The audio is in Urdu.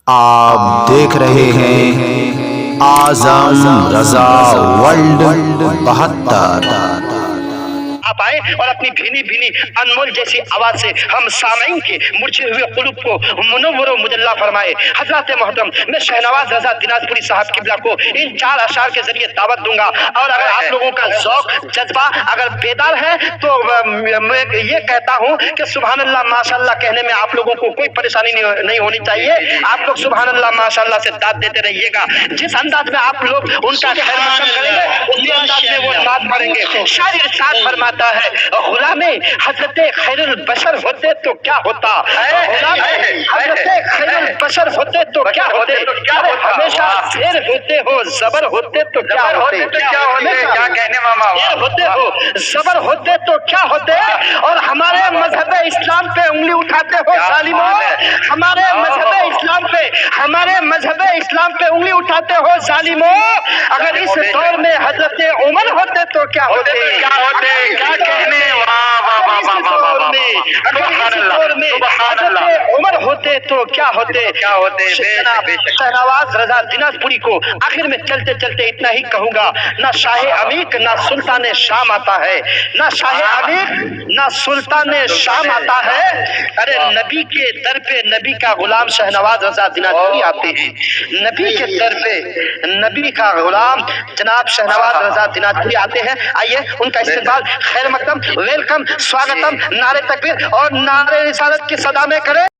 آپ دیکھ رہے ہیں اعظم رضا ورلڈ 72۔ آپ آئے اور اپنی بھینی بھینی انمول جیسی آواز سے ہم سامعین کے مرجھے ہوئے قلوب کو منور و مجلہ فرمائے۔ حضرات محترم، میں شہنواز رضا دیناجپوری صاحب قبلہ کو ان 4 اشعار کے ذریعے دعوت دوں گا، اور اگر آپ لوگوں کا ذوق جذبہ اگر بیدار ہے تو میں یہ کہتا ہوں کہ سبحان اللہ ماشاءاللہ کہنے میں آپ لوگوں کو کوئی پریشانی نہیں ہونی چاہیے۔ آپ لوگ سبحان اللہ ماشاءاللہ سے داد دیتے رہیے گا۔ جس انداز میں آپ لوگ ان کا خیر مقدم کریں گے اسی انداز میں وہ نعت پڑھیں گے۔ شاعر ارشاد فرماتا ہے، غلام حضرت خیر البشر ہوتے تو کیا ہوتا، غلام حضرت خیر البشر ہوتے تو کیا ہوتے، ہمیشہ شیر ہوتے ہو زبر ہوتے تو کیا ہوتے، کیا کہنے ماما، شیر ہوتے ہو زبر ہوتے تو کیا ہوتے، اور ہمارے مذہب اسلام پہ انگلی اٹھاتے ہو ظالموں، ہمارے مذہب اسلام پہ انگلی اٹھاتے ہو ظالموں، اگر اس دور میں حضرت عمر ہوتے تو کیا ہوتے، کیا کہنے، عمر ہوتے تو کیا ہوتے۔ شہنواز رضا دیناجپوری کو آخر میں چلتے چلتے اتنا ہی کہوں گا، نہ شاہ عمیق نہ سلطان شام آتا ہے، نہ شاہ عمیق نہ سلطان شام آتا ہے، ارے نبی کے در پہ نبی کا غلام شہنواز رضا دیناجپوری آتے ہیں۔ نبی کے در پہ نبی کا غلام جناب شہنواز رضا دیناجپوری آتے ہیں۔ آئیے ان کا استقبال خیر مقدم، ویلکم، سواگتم، نعرے تکبیر اور نعرے رسالت کی صدا میں کریں۔